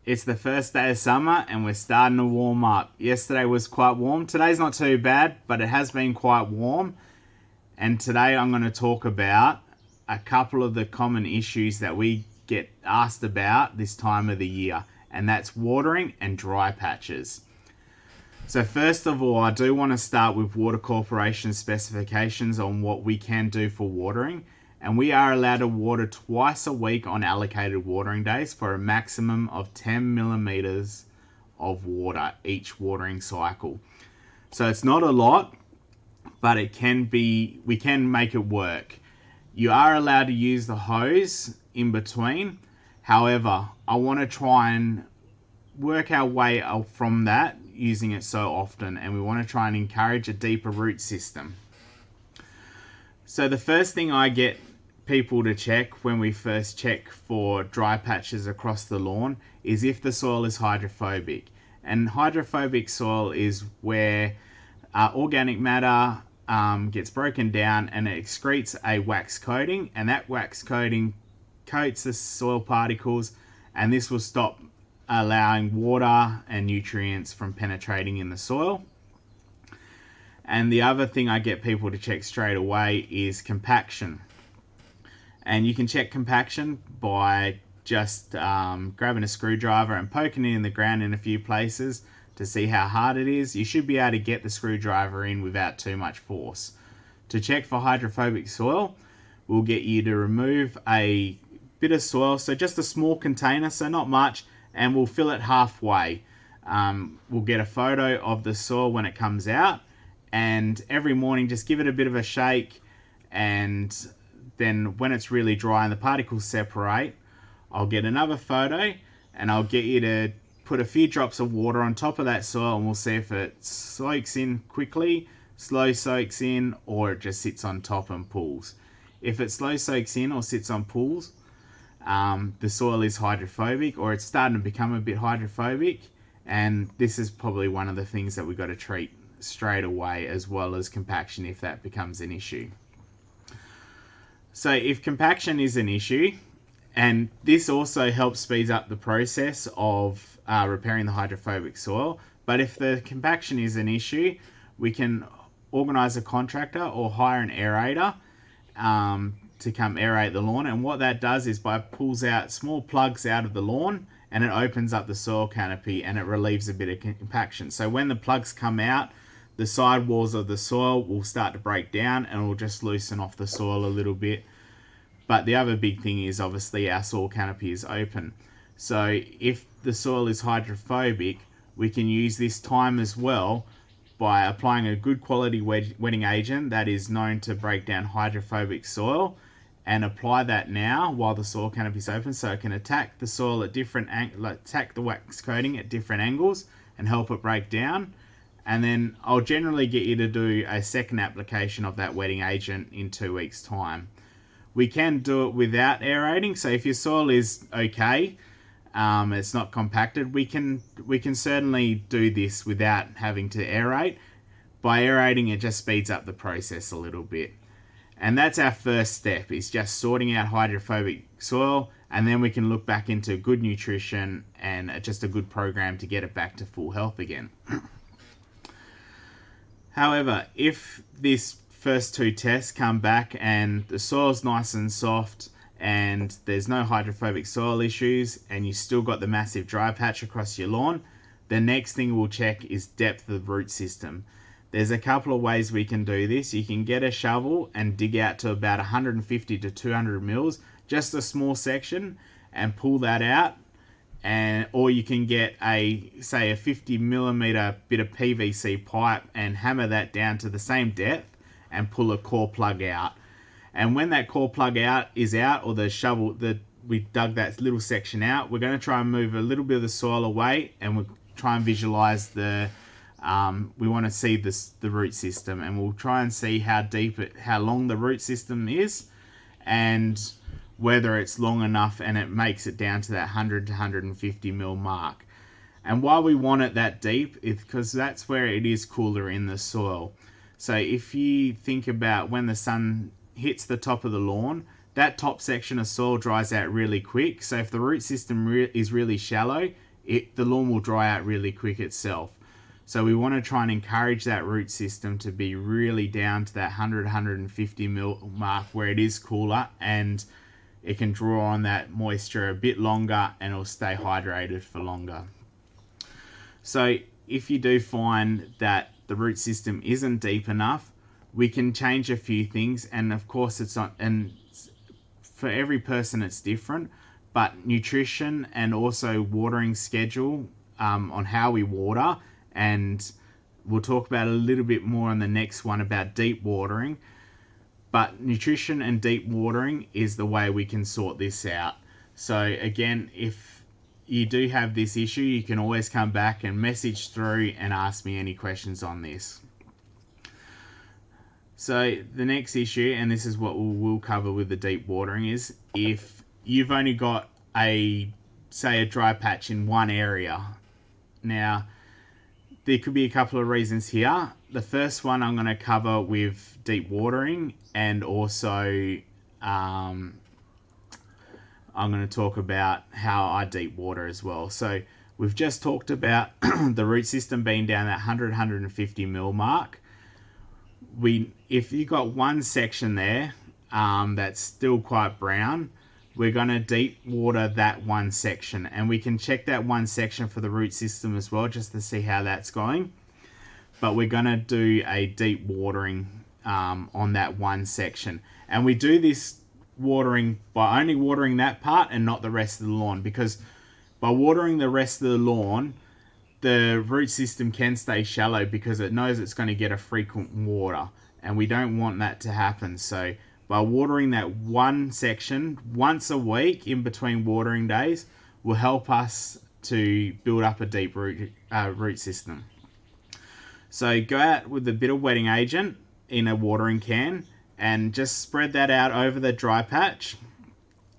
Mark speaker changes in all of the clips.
Speaker 1: It's the first day of summer and we're starting to warm up. Yesterday was quite warm. Today's not too bad, but it has been quite warm. And today I'm going to talk about a couple of the common issues that we get asked about this time of the year. And that's watering and dry patches. So first of all, I do want to start with Water Corporation specifications on what we can do for watering. And we are allowed to water twice a week on allocated watering days for a maximum of 10 millimeters of water each watering cycle. So it's not a lot, but it can be, we can make it work. You are allowed to use the hose in between. However, I want to try and work our way out from that using it so often, and we want to try and encourage a deeper root system. So the first thing I get people to check when we first check for dry patches across the lawn is if the soil is hydrophobic. And hydrophobic soil is where organic matter gets broken down and it excretes a wax coating, and that wax coating coats the soil particles, and this will stop allowing water and nutrients from penetrating in the soil. And the other thing I get people to check straight away is compaction. And you can check compaction by just grabbing a screwdriver and poking it in the ground in a few places to see how hard it is. You should be able to get the screwdriver in without too much force. To check for hydrophobic soil, we'll get you to remove a bit of soil, so just a small container, so not much, and we'll fill it halfway. We'll get a photo of the soil when it comes out, and every morning just give it a bit of a shake, and then when it's really dry and the particles separate, I'll get another photo and I'll get you to put a few drops of water on top of that soil, and we'll see if it soaks in quickly, slow soaks in, or it just sits on top and pools. If it slow soaks in or sits on pools, the soil is hydrophobic, or it's starting to become a bit hydrophobic, and this is probably one of the things that we've got to treat straight away, as well as compaction if that becomes an issue. So if compaction is an issue, and this also helps speed up the process of repairing the hydrophobic soil, but if the compaction is an issue, we can organise a contractor or hire an aerator to come aerate the lawn. And what that does is pulls out small plugs out of the lawn, and it opens up the soil canopy and it relieves a bit of compaction. So when the plugs come out, the side walls of the soil will start to break down and will just loosen off the soil a little bit. But the other big thing is obviously our soil canopy is open. So if the soil is hydrophobic, we can use this time as well by applying a good quality wetting agent that is known to break down hydrophobic soil, and apply that now while the soil canopy is open, so it can attack the soil at attack the wax coating at different angles and help it break down. And then I'll generally get you to do a second application of that wetting agent in 2 weeks' time. We can do it without aerating, so if your soil is okay, it's not compacted, we can certainly do this without having to aerate. By aerating, it just speeds up the process a little bit. And that's our first step, is just sorting out hydrophobic soil, and then we can look back into good nutrition and just a good program to get it back to full health again. However, if this first two tests come back and the soil's nice and soft and there's no hydrophobic soil issues and you still got the massive dry patch across your lawn, the next thing we'll check is depth of root system. There's a couple of ways we can do this. You can get a shovel and dig out to about 150 to 200 mils, just a small section, and pull that out. Or you can get a 50 millimeter bit of PVC pipe and hammer that down to the same depth and pull a core plug out. And when that core plug is out, or the shovel that we dug that little section out, we're going to try and move a little bit of the soil away, and we'll try and visualize we want to see the root system, and we'll try and see how long the root system is, and whether it's long enough and it makes it down to that 100 to 150 mil mark. And why we want it that deep is because that's where it is cooler in the soil. So if you think about when the sun hits the top of the lawn, that top section of soil dries out really quick. So if the root system is really shallow, the lawn will dry out really quick itself. So we want to try and encourage that root system to be really down to that 150 mil mark where it is cooler and it can draw on that moisture a bit longer and it'll stay hydrated for longer. So if you do find that the root system isn't deep enough, we can change a few things, and of course it's not, and for every person it's different, but nutrition and also watering schedule on how we water, and we'll talk about a little bit more on the next one about deep watering. But nutrition and deep watering is the way we can sort this out. So again, if you do have this issue, you can always come back and message through and ask me any questions on this. So the next issue, and this is what we'll cover with the deep watering, is if you've only got say a dry patch in one area. Now, there could be a couple of reasons here. The first one I'm going to cover with deep watering, and also I'm going to talk about how I deep water as well. So we've just talked about the root system being down that 150 mil mark. If you got one section there that's still quite brown, we're going to deep water that one section, and we can check that one section for the root system as well, just to see how that's going. But we're going to do a deep watering on that one section, and we do this watering by only watering that part and not the rest of the lawn, because by watering the rest of the lawn, the root system can stay shallow because it knows it's going to get a frequent water, and we don't want that to happen. So by watering that one section once a week in between watering days will help us to build up a deep root system. So go out with a bit of wetting agent in a watering can and just spread that out over the dry patch,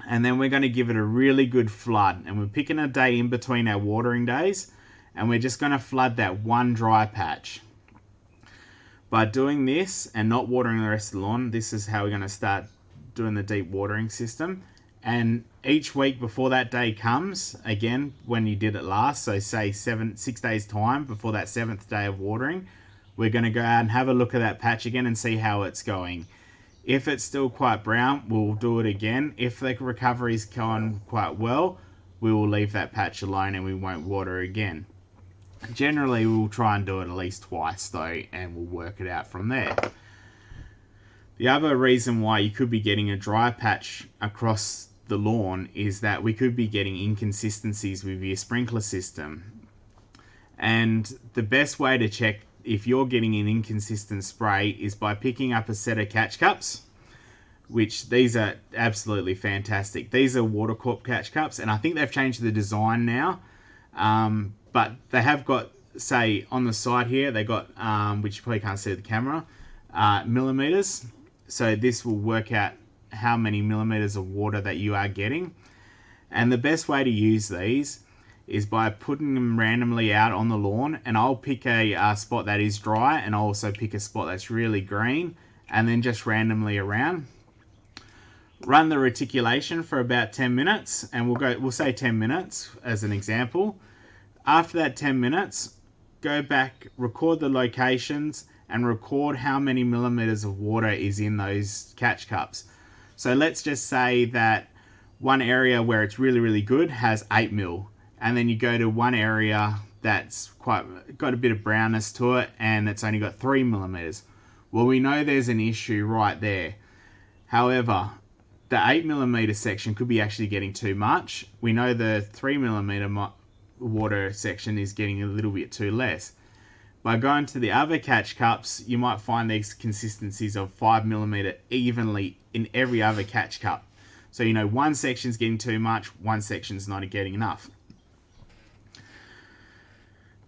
Speaker 1: and then we're going to give it a really good flood, and we're picking a day in between our watering days, and we're just going to flood that one dry patch. By doing this and not watering the rest of the lawn, this is how we're going to start doing the deep watering system. And each week before that day comes, again, when you did it last, so say 6 days time before that 7th day of watering, we're going to go out and have a look at that patch again and see how it's going. If it's still quite brown, we'll do it again. If the recovery's going quite well, we will leave that patch alone and we won't water again. Generally, we'll try and do it at least twice though, and we'll work it out from there. The other reason why you could be getting a dry patch across the lawn is that we could be getting inconsistencies with your sprinkler system. And the best way to check if you're getting an inconsistent spray is by picking up a set of catch cups, which these are absolutely fantastic. These are water corp catch cups, and I think they've changed the design now. But they have got, say, on the side here, they got, which you probably can't see with the camera, millimeters. So this will work out how many millimeters of water that you are getting. And the best way to use these is by putting them randomly out on the lawn, and I'll pick a spot that is dry, and I'll also pick a spot that's really green, and then just randomly around. Run the reticulation for about 10 minutes, and we'll say 10 minutes as an example. After that 10 minutes, go back, record the locations, and record how many millimeters of water is in those catch cups. So let's just say that one area where it's really, really good has 8 mil, and then you go to one area that's got a bit of brownness to it, and it's only got 3 millimeters. Well, we know there's an issue right there. However, the 8 millimeter section could be actually getting too much. We know the 3 millimeter water section is getting a little bit too less. By going to the other catch cups, you might find these consistencies of 5 millimeter evenly in every other catch cup. So you know one section's getting too much, one section's not getting enough.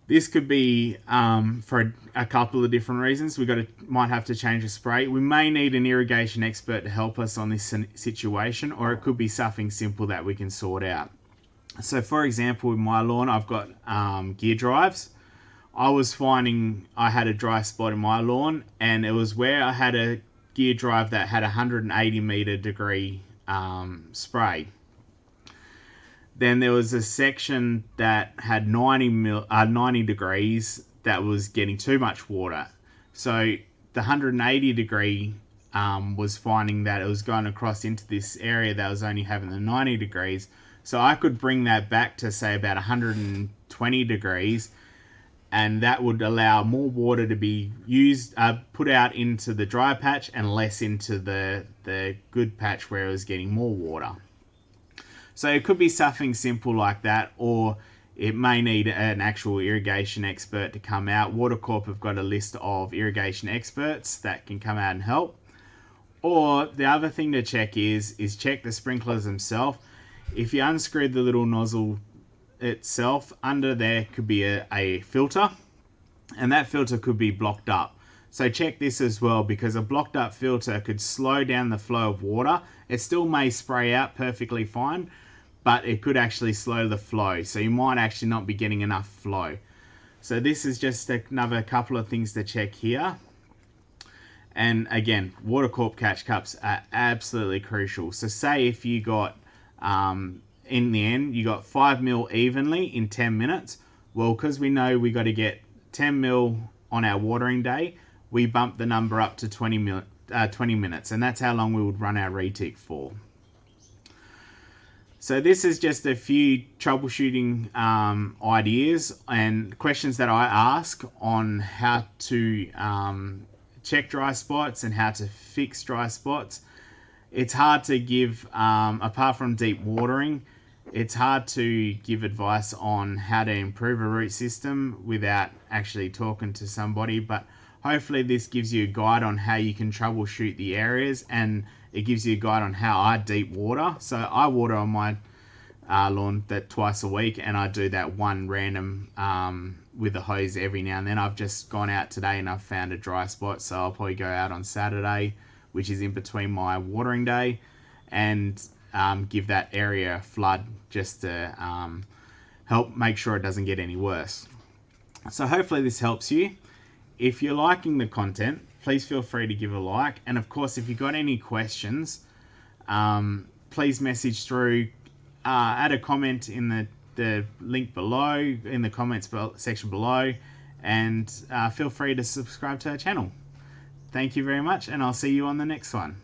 Speaker 1: This could be for a couple of different reasons. Might have to change the spray. We may need an irrigation expert to help us on this situation, or it could be something simple that we can sort out. So for example, with my lawn, I've got gear drives. I was finding I had a dry spot in my lawn, and it was where I had a gear drive that had 180 degree spray. Then there was a section that had 90 degrees that was getting too much water. So the 180 degree was finding that it was going across into this area that was only having the 90 degrees. So I could bring that back to say about 120 degrees, and that would allow more water to be used, put out into the dry patch and less into the good patch where it was getting more water. So it could be something simple like that, or it may need an actual irrigation expert to come out. Watercorp have got a list of irrigation experts that can come out and help. Or the other thing to check is check the sprinklers themselves. If you unscrew the little nozzle itself, under there could be a filter, and that filter could be blocked up. So check this as well, because a blocked up filter could slow down the flow of water. It still may spray out perfectly fine, but it could actually slow the flow. So you might actually not be getting enough flow. So this is just another couple of things to check here. And again, Watercorp catch cups are absolutely crucial. So say if you got, in the end, you got 5 mil evenly in 10 minutes. Well, because we know we got to get 10 mil on our watering day, we bump the number up to 20 minutes, and that's how long we would run our retic for. So this is just a few troubleshooting ideas and questions that I ask on how to check dry spots and how to fix dry spots. It's hard to give, apart from deep watering, it's hard to give advice on how to improve a root system without actually talking to somebody, but hopefully this gives you a guide on how you can troubleshoot the areas, and it gives you a guide on how I deep water. So I water on my lawn that twice a week, and I do that one random with a hose every now and then. I've just gone out today and I've found a dry spot, so I'll probably go out on Saturday, which is in between my watering day, and give that area a flood just to help make sure it doesn't get any worse. So hopefully this helps you. If you're liking the content, please feel free to give a like, and of course if you've got any questions, please message through, add a comment in the link below, in the comments section below, and feel free to subscribe to our channel. Thank you very much, and I'll see you on the next one.